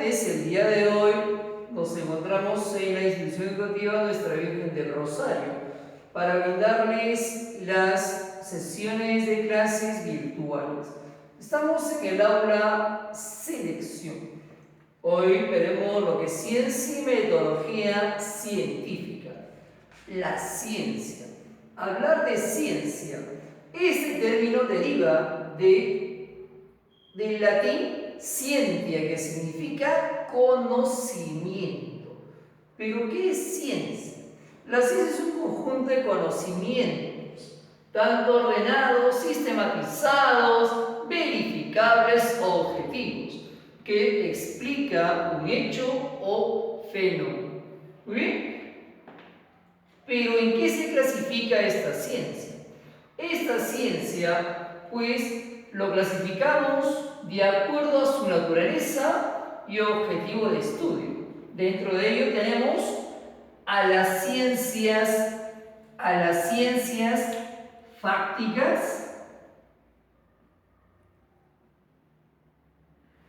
estudiantes, el día de hoy nos encontramos en la institución educativa Nuestra Virgen del Rosario para brindarles las sesiones de clases virtuales. Estamos en el aula selección. Hoy veremos lo que es ciencia y metodología científica. La ciencia. Hablar de ciencia. Este término deriva del latín scientia, que significa conocimiento. ¿Pero qué es ciencia? La ciencia es un conjunto de conocimientos, tanto ordenados, sistematizados, verificables o objetivos, que explica un hecho o fenómeno. ¿Muy bien? Pero ¿en qué se clasifica esta ciencia? Esta ciencia, pues, lo clasificamos de acuerdo a su naturaleza y objetivo de estudio. Dentro de ello tenemos a las ciencias fácticas.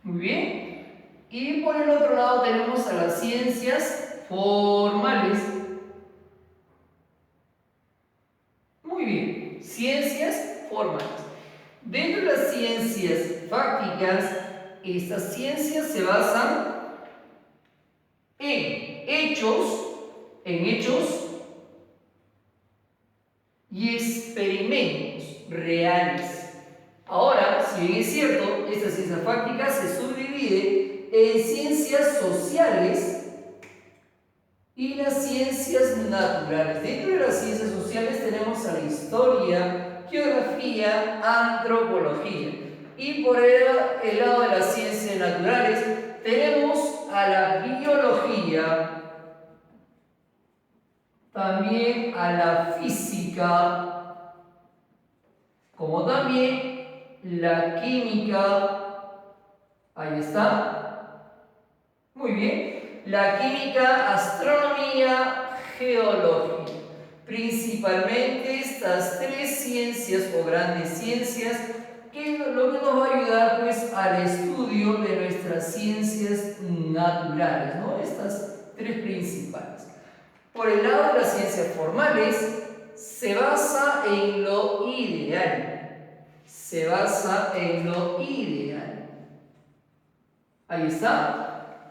Muy bien. Y por el otro lado tenemos a las ciencias formales. Muy bien, ciencias formales. Dentro de las ciencias fácticas, estas ciencias se basan en hechos y experimentos reales. Ahora, si bien es cierto, esta ciencia fáctica se subdivide en ciencias sociales y las ciencias naturales. Dentro de las ciencias sociales tenemos a la historia, geografía, antropología. Y por el lado de las ciencias naturales tenemos a la biología, también a la física, como también la química. Ahí está. Muy bien. La química, astronomía, geología. Principalmente estas tres ciencias o grandes ciencias que lo que nos va a ayudar pues al estudio de nuestras ciencias naturales, ¿no? Estas tres principales. Por el lado de las ciencias formales, se basa en lo ideal. Se basa en lo ideal. Ahí está.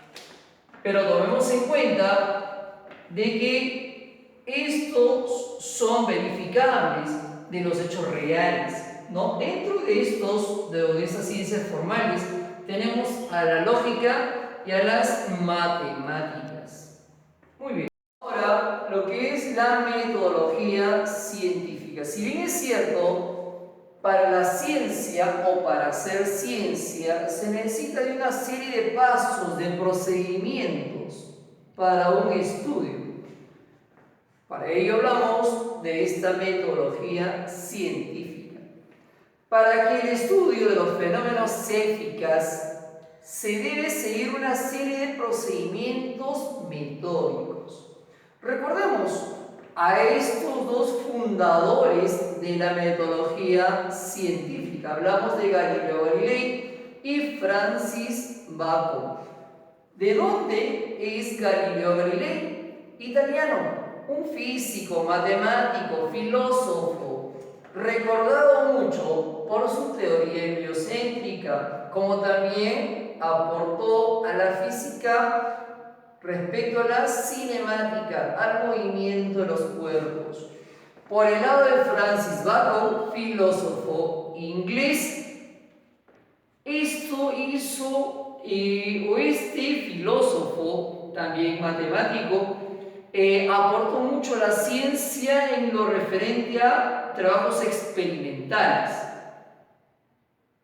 Pero tomemos en cuenta de que estos son verificables de los hechos reales, ¿no? Dentro de estas ciencias formales, tenemos a la lógica y a las matemáticas. Muy bien. Ahora, lo que es la metodología científica. Si bien es cierto, para la ciencia o para hacer ciencia se necesita de una serie de pasos, de procedimientos para un estudio. Para ello hablamos de esta metodología científica. Para que el estudio de los fenómenos se eficaz, se debe seguir una serie de procedimientos metódicos. Recordemos a estos dos fundadores de la metodología científica. Hablamos de Galileo Galilei y Francis Bacon. ¿De dónde es Galileo Galilei? Italiano, un físico, matemático, filósofo, recordado mucho por su teoría heliocéntrica, como también aportó a la física respecto a la cinemática, al movimiento de los cuerpos. Por el lado de Francis Bacon, filósofo inglés, este filósofo, también matemático, aportó mucho a la ciencia en lo referente a trabajos experimentales.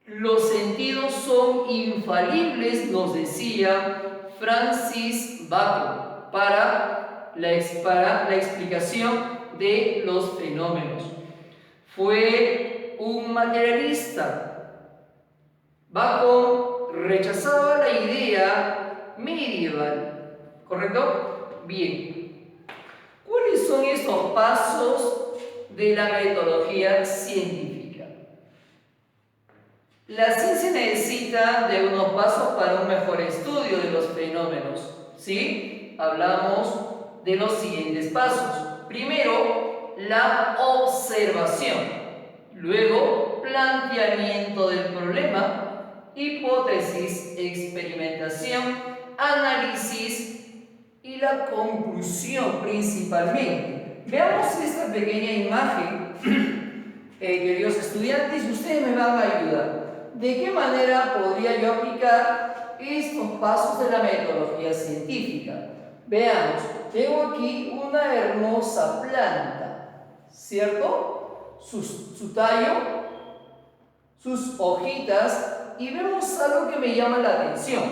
Los sentidos son infalibles, nos decía Francis Bacon, para la explicación de los fenómenos. Fue un materialista. Bacon rechazaba la idea medieval, ¿correcto? Bien. ¿Cuáles son estos pasos de la metodología científica? La ciencia necesita de unos pasos para un mejor estudio de los fenómenos, ¿sí? Hablamos de los siguientes pasos. Primero, la observación. Luego, planteamiento del problema, hipótesis, experimentación, análisis y la conclusión principalmente. Veamos esta pequeña imagen, queridos estudiantes, y ustedes me van a ayudar. ¿De qué manera podría yo aplicar estos pasos de la metodología científica? Veamos, tengo aquí una hermosa planta, ¿cierto? Su tallo, sus hojitas, y vemos algo que me llama la atención.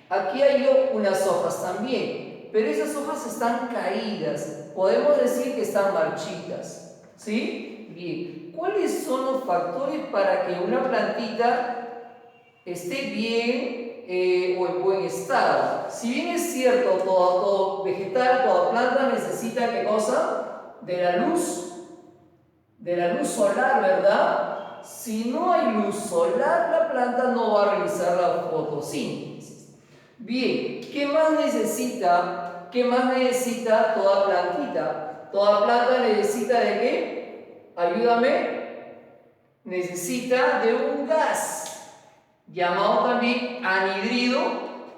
Aquí hay unas hojas también, pero esas hojas están caídas, podemos decir que están marchitas, ¿sí? Bien. ¿Cuáles son los factores para que una plantita esté bien o en buen estado? Si bien es cierto, todo vegetal, toda planta necesita, ¿qué cosa? De la luz solar, ¿verdad? Si no hay luz solar, la planta no va a realizar la fotosíntesis. Bien, ¿qué más necesita? ¿Qué más necesita toda plantita? Toda planta necesita ¿de qué? Ayúdame. Necesita de un gas llamado también anhídrido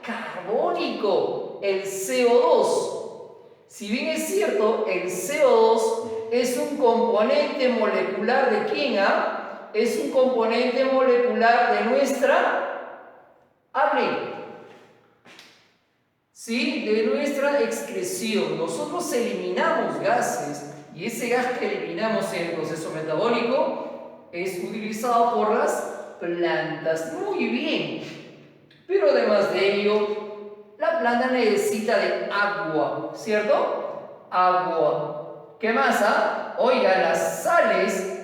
carbónico, el CO2. Si bien es cierto, el CO2 es un componente molecular ¿de quién? Es un componente molecular de nuestra, ¿sí? De nuestra excreción. Nosotros eliminamos gases y ese gas que eliminamos en el proceso metabólico es utilizado por las plantas. Muy bien. Pero además de ello, la planta necesita de agua, ¿cierto? Agua. ¿Qué más? Oiga, las sales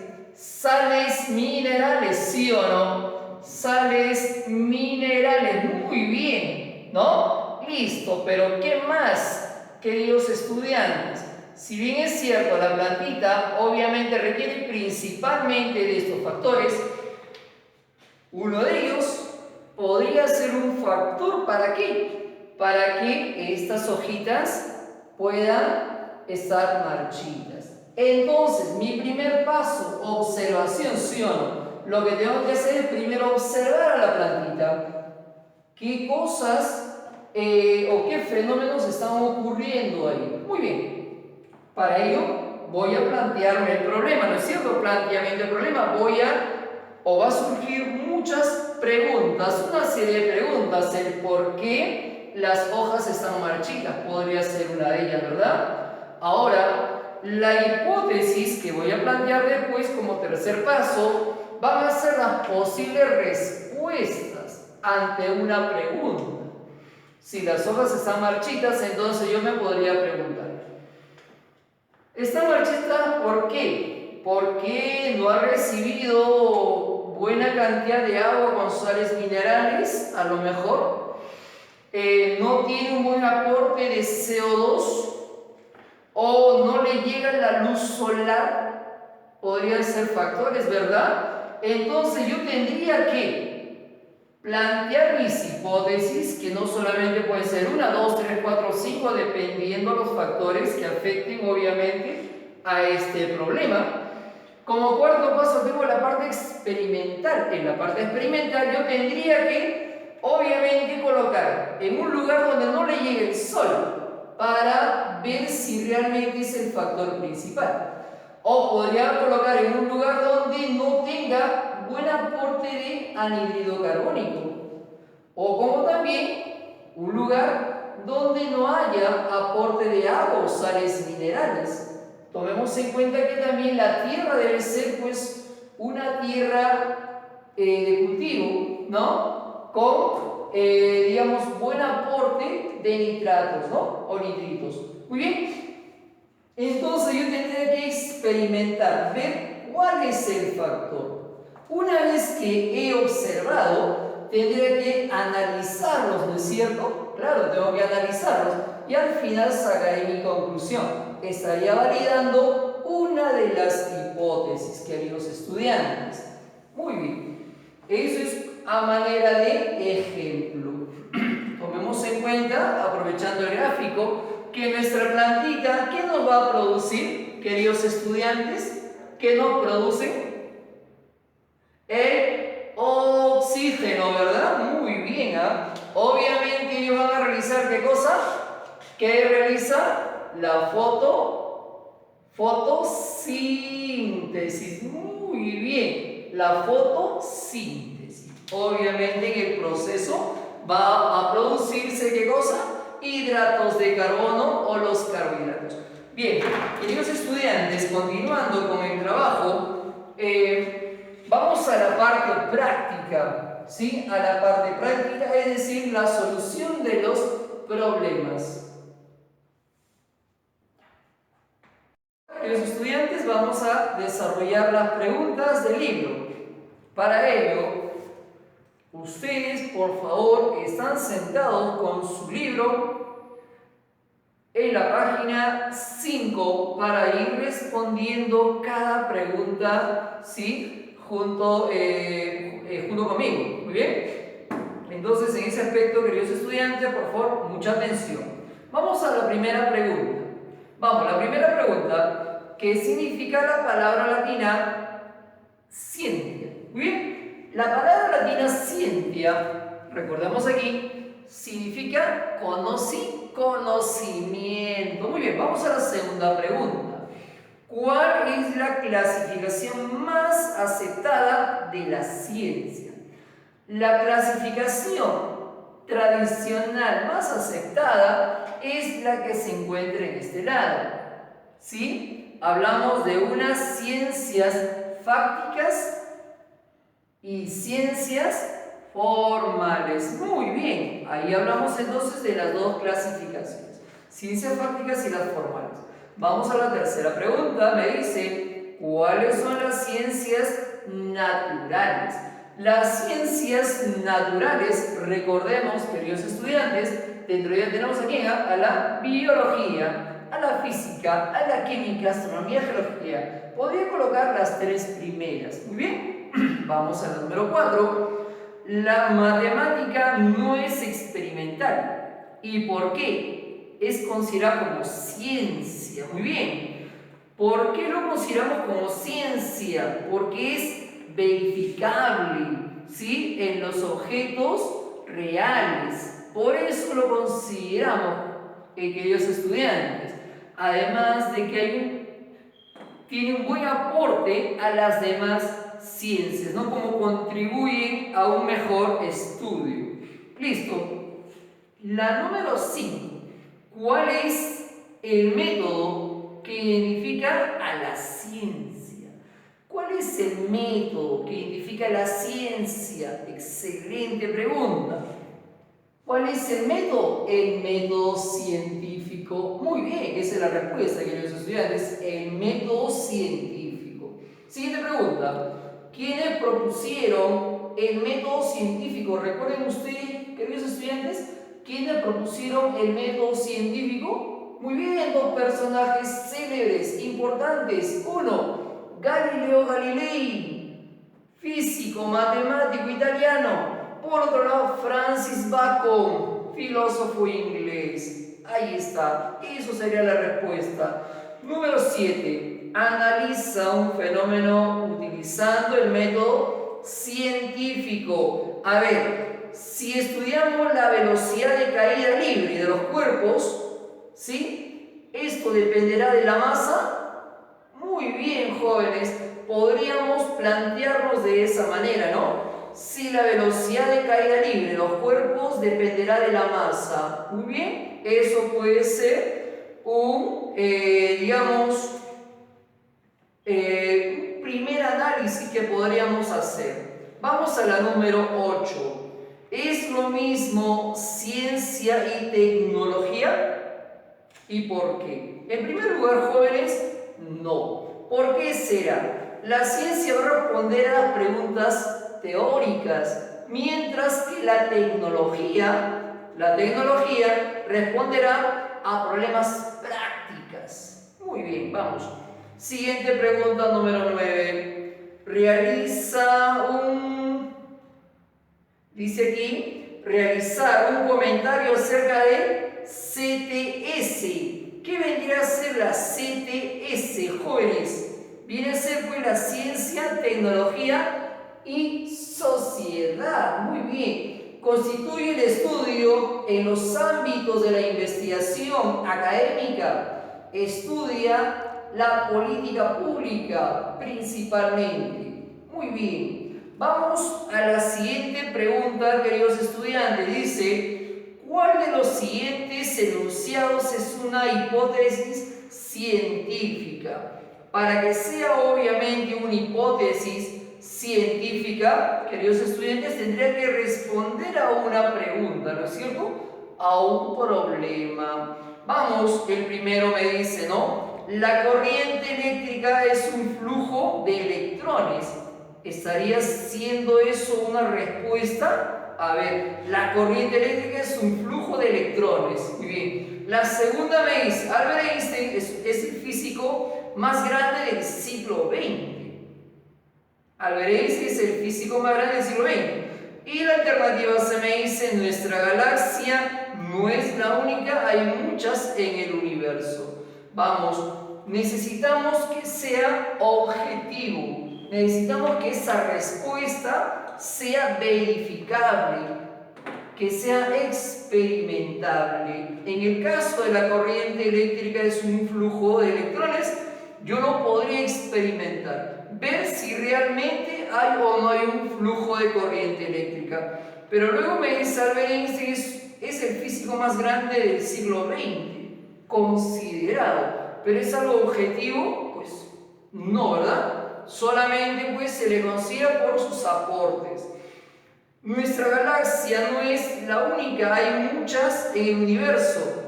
minerales, ¿sí o no? Sales minerales, muy bien, ¿no? Listo, pero ¿qué más, queridos estudiantes? Si bien es cierto, la plantita obviamente requiere principalmente de estos factores, uno de ellos podría ser un factor ¿para qué? Para que estas hojitas puedan estar marchitas. Entonces, mi primer paso, observación, ¿sí o no? Lo que tengo que hacer es primero observar a la plantita. ¿Qué cosas o qué fenómenos están ocurriendo ahí? Muy bien. Para ello voy a plantearme el problema, ¿no es cierto? Planteamiento del problema. Va a surgir muchas preguntas, una serie de preguntas. El por qué las hojas están marchitas podría ser una de ellas, ¿verdad? Ahora, la hipótesis que voy a plantear después como tercer paso van a ser las posibles respuestas ante una pregunta. Si las hojas están marchitas, entonces yo me podría preguntar, ¿está marchita por qué? Porque no ha recibido buena cantidad de agua con sales minerales, a lo mejor. No tiene un buen aporte de CO2 o no le llega la luz solar. Podrían ser factores, ¿verdad? Entonces yo tendría que plantear mis hipótesis, que no solamente pueden ser 1, 2, 3, 4, 5, dependiendo de los factores que afecten obviamente a este problema. Como cuarto paso tengo la parte experimental. En la parte experimental yo tendría que obviamente colocar en un lugar donde no le llegue el sol para ver si realmente es el factor principal. O podría colocar en un lugar donde no tenga buen aporte de anhídrido carbónico. O como también un lugar donde no haya aporte de agua o sales minerales. Tomemos en cuenta que también la tierra debe ser pues una tierra de cultivo, ¿no? Con, digamos, buen aporte de nitratos, ¿no? O nitritos. Muy bien. Entonces yo tendría que experimentar, ver cuál es el factor. Una vez que he observado, tendría que analizarlos, ¿no es cierto? Claro, tengo que analizarlos y al final sacaré mi conclusión. Estaría validando una de las hipótesis, queridos estudiantes. Muy bien. Eso es a manera de ejemplo. Tomemos en cuenta, aprovechando el gráfico, que nuestra plantita, ¿qué nos va a producir, queridos estudiantes? ¿Qué nos produce? El oxígeno, ¿verdad? Muy bien, ¿ah? Obviamente ellos van a realizar ¿qué cosa? ¿Qué realiza? La fotosíntesis. Muy bien, la fotosíntesis. Obviamente en el proceso va a producirse ¿qué cosa? Hidratos de carbono o los carbohidratos. Bien, queridos estudiantes, continuando con el trabajo, vamos a la parte práctica, ¿sí? A la parte práctica, es decir, la solución de los problemas. Los estudiantes vamos a desarrollar las preguntas del libro. Para ello, ustedes, por favor, están sentados con su libro en la página 5 para ir respondiendo cada pregunta, ¿sí? Junto conmigo. ¿Muy bien? Entonces, en ese aspecto, queridos estudiantes, por favor, mucha atención. Vamos a la primera pregunta. Vamos, la primera pregunta. ¿Qué significa la palabra latina ciencia? Muy bien, la palabra latina ciencia, recordamos aquí, significa conocimiento. Muy bien, vamos a la segunda pregunta. ¿Cuál es la clasificación más aceptada de la ciencia? La clasificación tradicional más aceptada es la que se encuentra en este lado, ¿sí? Hablamos de unas ciencias fácticas y ciencias formales. Muy bien, ahí hablamos entonces de las dos clasificaciones, ciencias fácticas y las formales. Vamos a la tercera pregunta, me dice, ¿cuáles son las ciencias naturales? Las ciencias naturales, recordemos, queridos estudiantes, dentro de ella tenemos aquí a la biología, a la física, a la química, astronomía, geología. Podría colocar las tres primeras. Muy bien, vamos a la número 4. La matemática no es experimental. ¿Y por qué? Es considerada como ciencia. Muy bien. ¿Por qué lo consideramos como ciencia? Porque es verificable, ¿sí? En los objetos reales. Por eso lo consideramos, queridos estudiantes. Además de que tiene un buen aporte a las demás ciencias, ¿no? Como contribuyen a un mejor estudio. Listo. La número 5. ¿Cuál es el método que identifica a la ciencia? ¿Cuál es el método que identifica a la ciencia? Excelente pregunta. ¿Cuál es el método? El método científico. Muy bien, esa es la respuesta, queridos estudiantes. El método científico. Siguiente pregunta. ¿Quiénes propusieron el método científico? Recuerden ustedes, queridos estudiantes, ¿quiénes propusieron el método científico? Muy bien, dos personajes célebres, importantes. Uno, Galileo Galilei, físico, matemático italiano. Por otro lado, Francis Bacon, filósofo inglés. Ahí está, eso sería la respuesta. Número 7. Analiza un fenómeno utilizando el método científico. A ver, si estudiamos la velocidad de caída libre de los cuerpos, ¿sí? Esto dependerá de la masa. Muy bien, jóvenes, podríamos plantearnos de esa manera, ¿no? Si la velocidad de caída libre de los cuerpos dependerá de la masa. Muy bien, eso puede ser un, primer análisis que podríamos hacer. Vamos a la número 8. ¿Es lo mismo ciencia y tecnología? ¿Y por qué? En primer lugar, jóvenes, no. ¿Por qué será? La ciencia va a responder a las preguntas teóricas, mientras que la tecnología responderá a problemas prácticas. Muy bien, vamos. Siguiente pregunta, número 9. Realiza un Dice aquí, realizar un comentario acerca de CTS. ¿Qué vendría a ser la CTS, jóvenes? Viene a ser pues la ciencia, tecnología y sociedad. Muy bien. Constituye el estudio en los ámbitos de la investigación académica. Estudia la política pública principalmente. Muy bien. Vamos a la siguiente pregunta, queridos estudiantes. Dice, ¿cuál de los siguientes enunciados es una hipótesis científica? Para que sea obviamente una hipótesis científica, queridos estudiantes, tendría que responder a una pregunta, ¿no es cierto? A un problema. Vamos, el primero me dice, ¿no? La corriente eléctrica es un flujo de electrones. ¿Estaría siendo eso una respuesta? A ver, la corriente eléctrica es un flujo de electrones. Muy bien. La segunda me dice, Albert Einstein es el físico más grande del siglo XX. Albert Einstein es el físico más grande del siglo XX. Y la alternativa se me dice, nuestra galaxia no es la única, hay muchas en el universo. Vamos, necesitamos que sea objetivo. Necesitamos que esa respuesta sea verificable, que sea experimentable. En el caso de la corriente eléctrica es un flujo de electrones, yo lo podría experimentar, ver si realmente hay o no hay un flujo de corriente eléctrica. Pero luego me dice Albert Einstein es el físico más grande del siglo XX, considerado. Pero es algo objetivo, pues no, ¿verdad? Solamente pues se le considera por sus aportes. Nuestra galaxia no es la única, hay muchas en el universo,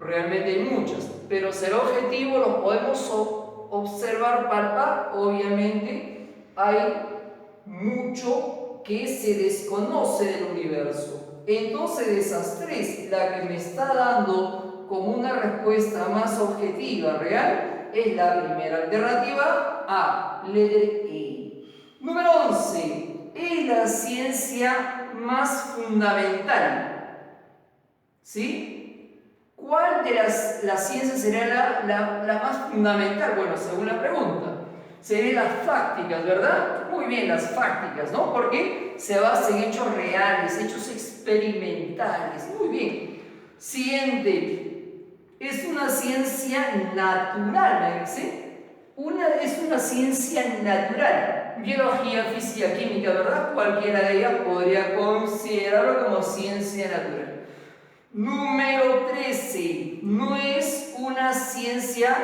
realmente hay muchas, pero ser objetivo lo podemos observar, palpar, obviamente hay mucho que se desconoce del universo. Entonces de esas tres, la que me está dando como una respuesta más objetiva, real, es la primera alternativa A, letra E. Número 11. Es la ciencia más fundamental. ¿Sí? ¿Cuál de las ciencias sería la más fundamental? Bueno, según la pregunta. Serían las fácticas, ¿verdad? Muy bien, las fácticas, ¿no? Porque se basa en hechos reales, hechos experimentales. Muy bien. Siguiente. Es una ciencia natural, ¿me dice? Es una ciencia natural. Biología, física, química, ¿verdad? Cualquiera de ellas podría considerarlo como ciencia natural. Número 13. No es una ciencia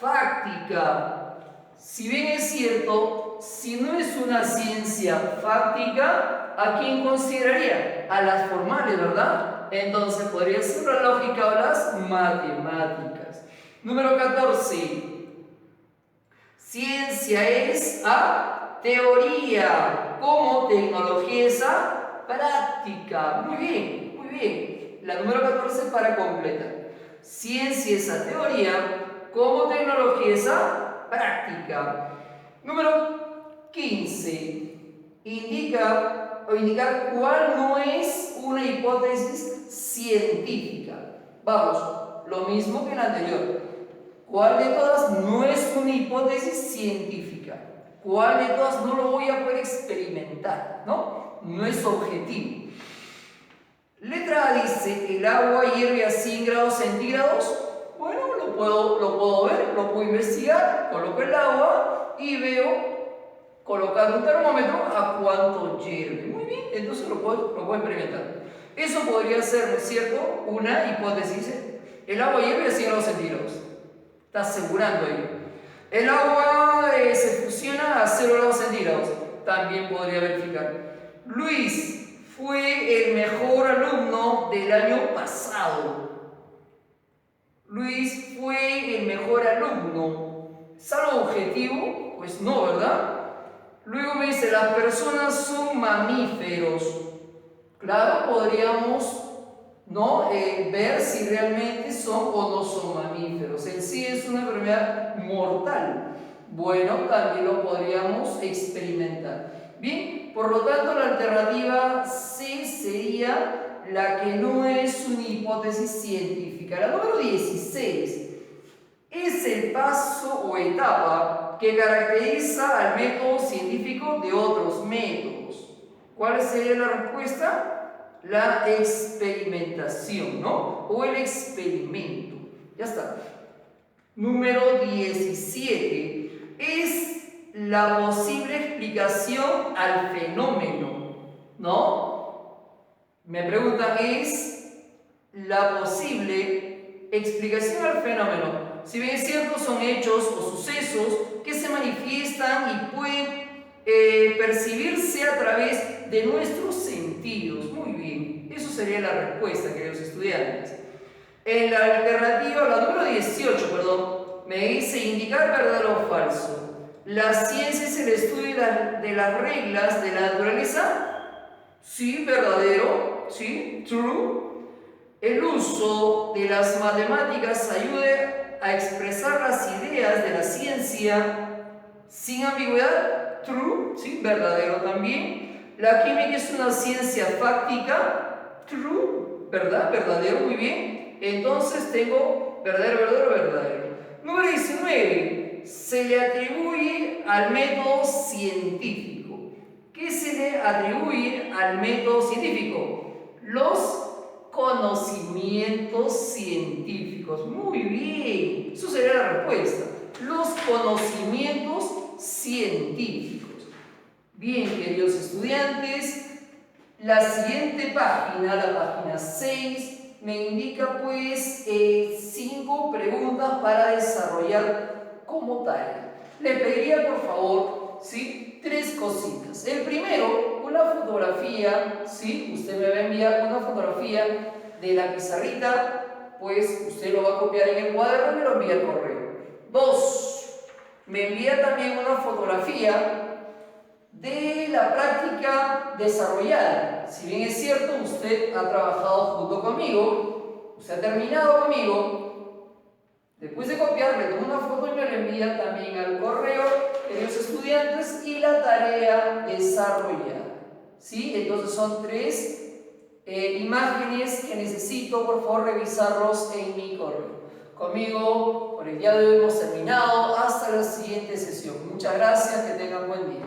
fáctica. Si bien es cierto, si no es una ciencia fáctica, ¿a quién consideraría? A las formales, ¿verdad? Entonces podría ser la lógica o las matemáticas. Número 14. Ciencia es a teoría, como tecnología es a práctica. Muy bien, muy bien. La número 14 para completar. Ciencia es a teoría, como tecnología es a práctica. Número 15. Indicar cuál no es una hipótesis científica. Vamos, lo mismo que en la anterior. ¿Cuál de todas no es una hipótesis científica? ¿Cuál de todas no lo voy a poder experimentar? ¿No? No es objetivo. Letra A dice, ¿el agua hierve a 100 grados centígrados? Bueno, lo puedo ver, lo puedo investigar, coloco el agua y veo, colocando un termómetro, a cuánto hierve. Muy bien, entonces lo puedo experimentar. Eso podría ser, ¿no es cierto?, una hipótesis. El agua hierve a 100 grados centígrados. Está asegurando ello. El agua se fusiona a 0 grados centígrados. También podría verificar. Luis fue el mejor alumno del año pasado. Luis fue el mejor alumno. ¿Es algo objetivo? Pues no, ¿verdad? Luego me dice, las personas son mamíferos. Claro, podríamos ver si realmente son o no son mamíferos. El sí es una enfermedad mortal. Bueno, también lo podríamos experimentar. Bien, Por lo tanto, la alternativa C sería la que no es una hipótesis científica. La número 16 es el paso o etapa que caracteriza al método científico de otros métodos. ¿Cuál sería la respuesta? La experimentación, ¿no? O el experimento. Ya está. Número 17 es la posible explicación al fenómeno, ¿no? Me preguntan, ¿es la posible explicación al fenómeno? Si bien es cierto, son hechos o sucesos que se manifiestan y pueden percibirse a través de nuestros sentidos. Muy bien, eso sería la respuesta, queridos estudiantes. En la alternativa, la número 18, perdón, me dice indicar verdadero o falso. ¿La ciencia es el estudio de las reglas de la naturaleza? Sí, verdadero, sí, true. El uso de las matemáticas ayuda a expresar las ideas de la ciencia sin ambigüedad, true, sí, verdadero también. La química es una ciencia fáctica, true, ¿verdad? Verdadero, muy bien. Entonces tengo verdadero, verdadero, verdadero. Número 19. Se le atribuye al método científico. ¿Qué se le atribuye al método científico? Los conocimientos científicos. Muy bien, eso sería la respuesta. Los conocimientos científicos. Bien, queridos estudiantes, la siguiente página, la página 6, me indica pues 5 preguntas para desarrollar como tarea. Les pediría por favor, ¿sí?, 3 cositas. El primero, una fotografía, ¿sí? Usted me va a enviar una fotografía de la pizarrita, pues usted lo va a copiar en el cuaderno y me lo envía al correo. 2, me envía también una fotografía de la práctica desarrollada. Si bien es cierto, usted ha trabajado junto conmigo, usted ha terminado conmigo, después de copiar, le toma una foto y me la envía también al correo, queridos estudiantes, y la tarea desarrollada. ¿Sí? Entonces son 3 imágenes que necesito, por favor, revisarlos en mi correo. Conmigo, por el día de hoy hemos terminado. Hasta la siguiente sesión. Muchas gracias, que tengan buen día.